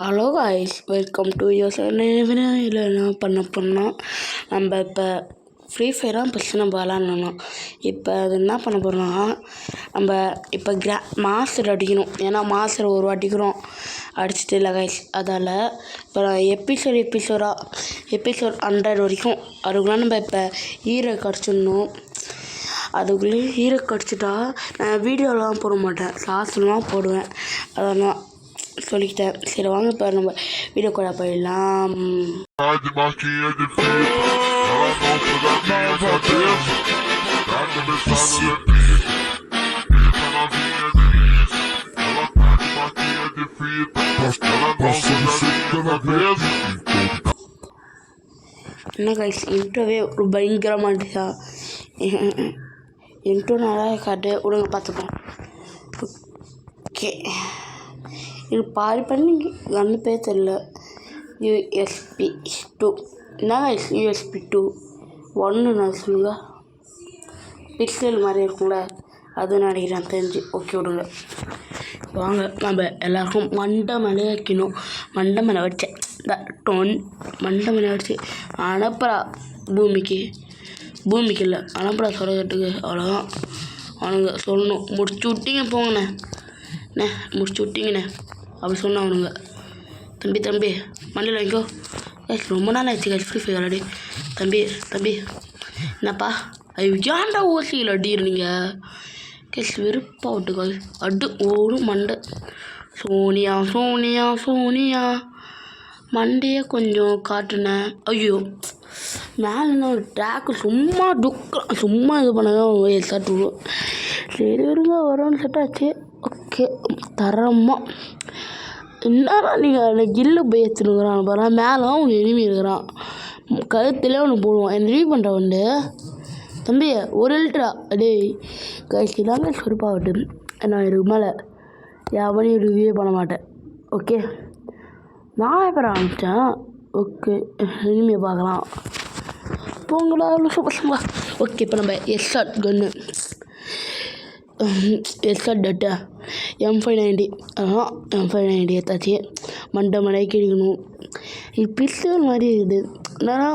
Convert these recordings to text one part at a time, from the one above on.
Hello guys, welcome to your இதில் என்ன பண்ண போனால் நம்ம இப்போ ஃப்ரீ ஃபயராக ஃபஸ்ட்டு நம்ம விளாட்ணும். இப்போ அது என்ன பண்ண போகிறோம்னா, நம்ம இப்போ மாஸ்டர் அடிக்கணும். ஏன்னா மாஸ்டர் ஒரு வாட்டிக்கிறோம் அடிச்சுட்டு இல்லை காய்ஸ். அதால் இப்போ எபிசோட் 100 வரைக்கும் அதுக்குள்ளே நம்ம இப்போ ஹீரோ கிடச்சிடணும். அதுக்குள்ளே ஹீரோ கிடச்சிட்டா நான் வீடியோலாம் போட மாட்டேன், லாஸ்ட்லாம் போடுவேன். அதெல்லாம் சொல்லிக்கிட்டேன். சரி வாங்க இப்போ நம்ம வீடியோ கூட போயிடலாம். என்ன கைஸ், இன்ட்ரோவே ஒரு பயங்கரமாக இருந்துச்சா? இன்ட்ரோ நல்லா காட்டு விடுங்க, பார்த்துப்போம். ஓகே, இது பாதி பண்ணி கண்ணு பேர் தெரியல. USB 2 என்ன கைஸ்? USB 2 1 நான் சொல்லுங்க, பிக்சல் மாதிரி இருக்கும்ல, அது நினைக்கிறேன் தெரிஞ்சு. ஓகே விடுங்க, வாங்க நம்ம எல்லாருக்கும் மண்டை மேலே வைக்கணும். மண்டை மேலே வச்சேன் மண்டை மேலே வச்சு அனுப்புறா பூமிக்கு இல்லை, அனுப்புறா சொல்கிறதுக்கு. அவ்வளோதான், அவனுங்க சொல்லணும், முடிச்சு விட்டீங்க போங்கண்ணே, முடிச்சு விட்டீங்கண்ணே அப்படி சொன்ன அவனுங்க. தம்பி மண்ணில் வைக்கோ. ரொம்ப நாள் ஆச்சு கைஸ் ஃப்ரீ ஃபயர் விளாடி. தம்பி என்னப்பா ஏன்டா ஓசியில் அடிக்கிறீங்க கைஸ்? வெறுப்பா விட்டு கைஸ், அடு ஓடும் மண்டை. சோனியா மண்டையே கொஞ்சம் காட்டுனேன். ஐயோ, மேலே ஒரு ட்ராக்கு சும்மா இது பண்ணதான் எக்ஸாக்ட் விடுவோம். சரி வருங்க, வரும்னு செட்டாச்சு. ஓகே, தரமாக என்னடா நீங்கள் அந்த கில்லு போய் எடுத்துனுக்குறான் பாரு. மேலே அவன் எனிமி இருக்கிறான், கழுத்துலேயே ஒன்று போடுவான். என்ன ரிவ்யூ பண்ணுற வந்து தம்பி 1 லிட்டரா? டேய் கைஸ், இதாங்க சொருப்பாகட்டு. நான் இதுக்கு மேலே எவனையும் ரிவ்யூவே பண்ண மாட்டேன். ஓகே, நான் எப்போ ஆரம்பித்தேன். ஓகே, எனிமியை பார்க்கலாம் போங்களா பசங்களா. ஓகே, இப்போ நம்ம எஸ்ஆர் கன்று டட்டா M590 ஏற்றாச்சு. மண்டை கிழிக்கணும். இது பிஸ்டல் மாதிரி இருக்குது. என்னன்னா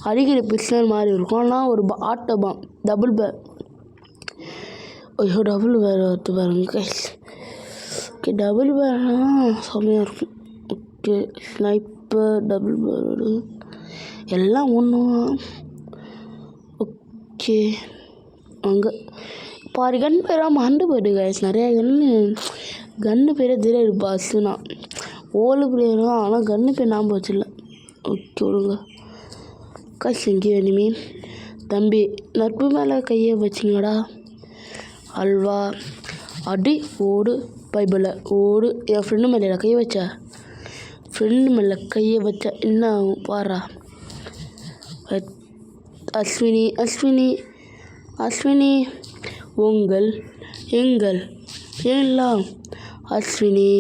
அடிக்கிற பிஸ்டல் மாதிரி இருக்கும், ஆனால் ஒரு ஆட்டோபாம் டபுள் பேர் வருது பாருங்க கைஸ். ஓகே, டபுள் பேர்லாம் செம்மையாக இருக்கும். ஓகே, ஸ்னைப்பர் டபுள் பேர் எல்லாம் ஒன்றும். ஓகே, அங்கே பாரு கன் பேராக மறந்து போய்ட்டு கைஸ். நிறையா கன்று பேரே தெரியாது. பஸ்ஸுனா ஓலு பிளேயரும், ஆனால் கன்று பேர் ஞாபகம் வச்சிடல. ஓகே விடுங்க கைஸ். எங்கேயோ இனிமே தம்பி நட்பு மேலே கையை வச்சிங்கடா அல்வா. அடி ஓடு பைபிள ஓடு. என் ஃப்ரெண்டு மேலே கையை வச்ச என்ன ஆகும் பாரா. அஸ்வினி எங்கள் எல்லாம் அஸ்வினி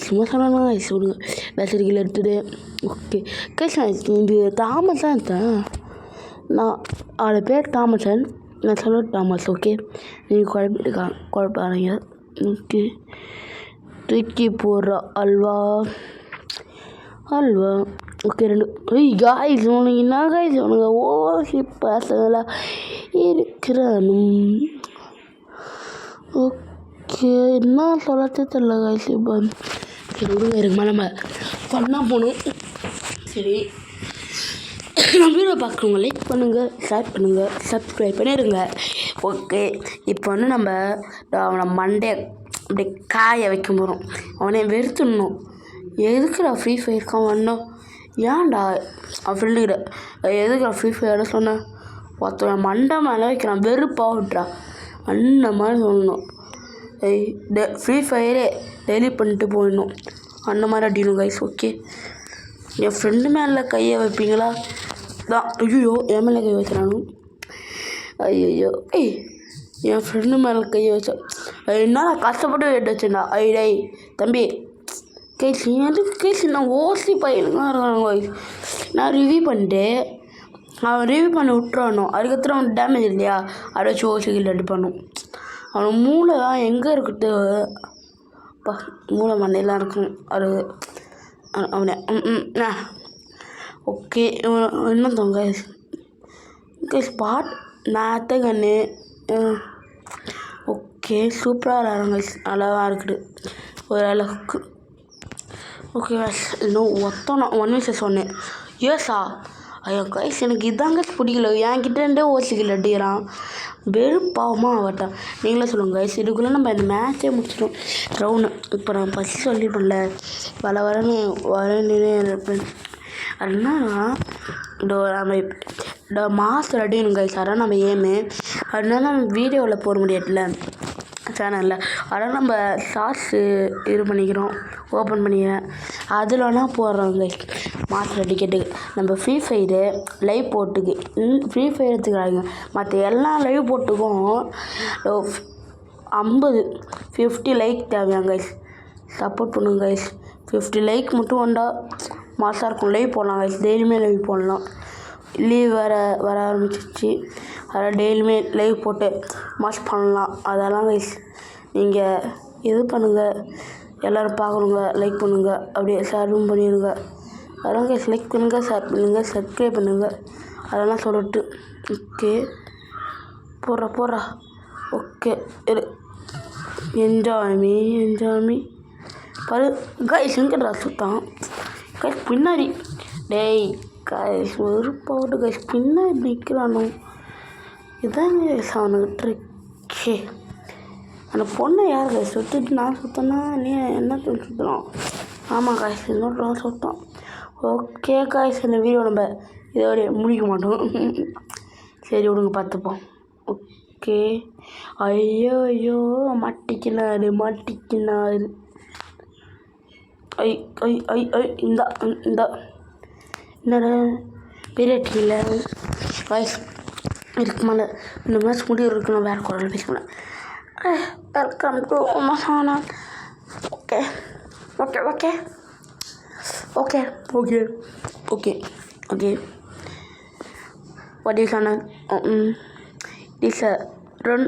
சும்மா சொல்லலாம் சொல்லுங்க. மெசேஜில் எடுத்துட்டு. ஓகே கைஸ், இது தாமஸ் தான் இருக்கேன் நான். அவளை பேர் தாமசன், நான் சொல்ல தாமஸ். ஓகே, நீங்கள் குழப்பாங்க. ஓகே, தூக்கி போடுற அல்வா. ஓகே, 2 காய்ஸ் உனக்கு என்ன காய்ஸ் உனக்கு ஓசி பசங்களா இருக்கிறானும். ஓகே, என்ன சொல்லத்தே தெரியல காய்ஸ். இப்போ சரி விடுங்க, இருக்குமா நம்ம பண்ணா போகணும். சரி, நம்ம வீடியோ பார்க்குறவங்க லைக் பண்ணுங்கள், ஷேர் பண்ணுங்கள், சப்ஸ்கிரைப் பண்ணிடுங்க. ஓகே, இப்போ வந்து நம்ம அவனை மண்டையை அப்படியே காய வைக்க போகிறோம். அவனை வெறுத்துடணும். எதுக்குடா ஃப்ரீ ஃபயர்க்கான் வந்தோம்? ஏன்டா அவன் ஃப்ரெண்டுக்கிட்ட எதுக்குடா ஃப்ரீ ஃபயர்ட சொன்னேன்? ஒருத்தன் மண்டை மேலே வைக்கிறான், வெறுப்பாக விட்றா அந்த மாதிரி சொல்லணும். ஃப்ரீ ஃபயரே டெலிட் பண்ணிட்டு போயிடணும், அந்த மாதிரி அடிக்கணும் கைஸ். ஓகே, என் ஃப்ரெண்டு மேலே கையை வைப்பீங்களா தான்? ஐயோ, என் மேலே கை வைக்கிறானு. ஐயோ என் ஃப்ரெண்டு மேலே கையை வச்சா என்னால் கஷ்டப்பட்டு வெட்டு வச்சேன்டா. டேய் தம்பி கைஸ், எதுக்கு கைஸ் நான் ஓசி பையனுங்க இருக்காங்க கைஸ். நான் ரிவ்யூ பண்ணிட்டு அவன் ரிவ்யூ பண்ணி விட்டுறானோ, அதுக்கப்புறம் அவன் டேமேஜ் இல்லையா, அதை வச்சு ஓசி கில் அடிப்பானோ. அவன் மூளை தான் எங்கே இருக்குது அப்பா மூளை மண்டையெல்லாம் இருக்கும் அது அவனை ஓகே இன்னும் கைஸ் ஸ்பாட் நாத்த கண்ணு ஓகே சூப்பராக விளாட்றாங்க கைஸ் நல்லா இருக்குது ஓரளவுக்கு ஓகே கைஸ் இன்னும் ஒத்தணும் 1v1 ஏசா ஐயோ கைஸ் எனக்கு இதாங்க பிடிக்கல என்கிட்டே ஓசிக்கல அடிக்கிறான் வெறுப்பாவமா அவட்டான் நீங்களே சொல்லுங்கள் கைஸ் இதுக்குள்ளே நம்ம இந்த மேட்சே முடிச்சிட்டோம் ரவுண்டு இப்போ நான் ஃபஸ்ட்டு சொல்லிட்டோம்ல வரேன்னு இருப்பேன் அதுனா நம்ம மாதம் அடிக்கணும் கைஸ் அதான் நம்ம ஏமு அதனால நம்ம வீடியோவில் போட முடியாதுல்ல சேனலில் அதனால் நம்ம ஷார்ட்ஸு இது பண்ணிக்கிறோம் ஓப்பன் பண்ணிக்கிறேன் அதில் வேணால் போடுறோம் கைஸ் மாஸ்டர் டிக்கெட்டுக்கு நம்ம ஃப்ரீ ஃபயரு லைவ் போட்டுக்கு ஃப்ரீ ஃபயர் எடுத்துக்கிறாங்க மற்ற எல்லா லைவ் போட்டுக்கும் 50 லைக் தேவையாங்க கைஸ் சப்போர்ட் பண்ணுங்க கைஸ் 50 லைக் மட்டும் வந்தால் மாசாக இருக்கும் லைவ் போடலாம் கைஸ் டெய்லியுமே லைவ் போடலாம் லீவ் வர ஆரம்பிச்சிச்சு அதனால் டெய்லியுமே லைவ் போட்டு மாஸ் பண்ணலாம் அதெல்லாம் கைஸ் நீங்கள் இது பண்ணுங்கள் எல்லோரும் பார்க்கணுங்க லைக் பண்ணுங்கள் அப்படியே ஷேரும் பண்ணிடுங்க அதெல்லாம் கைஸ் லைக் பண்ணுங்கள் ஷேர் பண்ணுங்கள் சப்ஸ்கிரைப் பண்ணுங்கள் அதெல்லாம் சொல்லிட்டு ஓகே போடுறா ஓகே என்ஜாய் பாரு கைஸ் எங்கடா சுத்தான் கைஸ் பின்னாடி டேய் கைஸ் ஒரு பவுட்டு கைஸ் பின்னாடி நிற்கிறானோ இதாங்க கைஸ் அவனுக்கு ட்ரிக்கே அந்த பொண்ணை யார் கைஸ் சுற்றிட்டு நான் சுத்தனா நீ என்ன சுற்றலாம் ஆமாம் கைஸ் இன்னொரு சுத்தம் ஓகே கைஸ் இந்த வீடியோ நம்ம இதோட முடிக்க மாட்டோம் சரி விடுங்க பார்த்துப்போம் ஓகே ஐயோ மாட்டிக்கினாரு ஐ இந்த என்னடா பெரிய டீமில் வாய்ஸ் இதுக்கு மேலே இந்த மேட்ச் முடிவு இருக்குன்னு வேறு குரல் பேசிக்கணும் வெல்கம் டு மசானா okay what is on this run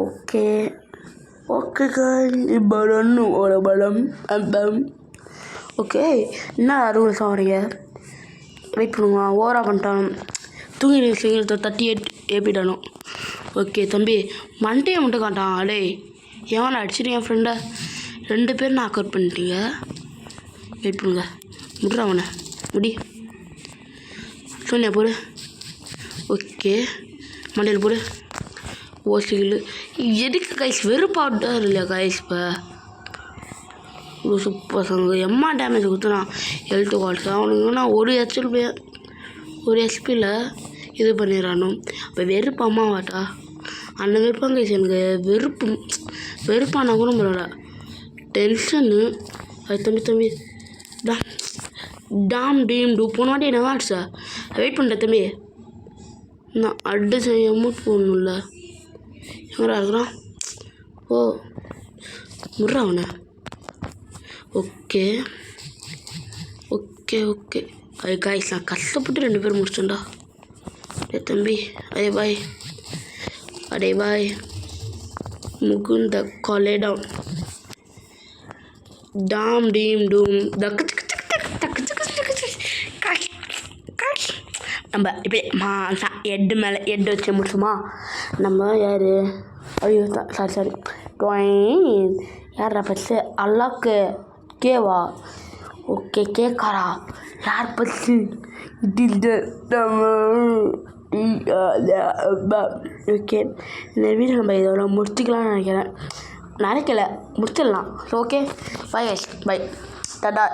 okay guys இப்போ ரன்னு ஒரு பலம் ஓகே என்ன ரூல்ஸ் ஆகிறீங்க வெயிட் பண்ணுங்க ஓவராக பண்ணிட்டான் தூங்கி தட்டி ஏப்பிட்டானும் ஓகே தம்பி மண்டையை மட்டும் காட்டான் அடே எவனை அடிச்சிட்டு என் ஃப்ரெண்டை 2 பேர் நான் அக்கௌட் பண்ணிட்டீங்க வெயிட் பண்ணுங்க முடிற அவனை முடி சொன்னியா போடு ஓகே மண்டையில் போடு ஓசிக்கில் எதுக்கு கைஸ் வெறுப்பாட்டா இல்லையா கைஸ் இப்போ பசங்க எம்மா டேமேஜ் கொடுத்தனா ஹெல்த்து கால்ஸ் அவனுக்கு நான் ஒரு ஹெச்பியில் இது பண்ணிடுறானோ இப்போ வெறுப்பாமா வாட்டா அந்த வெறுப்பாங்க கைஸ் எனக்கு வெறுப்பானா கூட நம்மளோட டென்ஷனு அது தம்பி டாம் டீம் டூ போன வாட்டி என்ன வாட்ஸா வெயிட் பண்ணுறேன் தம்பி நான் அடிச்சு அமௌண்ட் போடணும்ல எங்கடா இருக்கிறான் ஓ முட்றா அவனை ஓகே அது காய்ஸ் நான் கஷ்டப்பட்டு 2 பேர் முடிச்சேன்டா தம்பி அடே பாய் முகுந்த காலே டவுன் டாம் டீம் டூம் நம்ம இப்போ எட்டு மேலே எட்டு வச்சு முடிச்சுமா நம்ம யார் ஐயோ சாரி ட்ராயிங் யாரா பஸ்ஸு அல்லாக்கு கேவா ஓகே கேட்காரா யார் பஸ்ஸு ஓகே இந்த வீடியோ நம்ம இதோட முடிச்சுக்கலாம்னு நினைக்கிறேன் முடிச்சிடலாம் ஓகே பை டாடா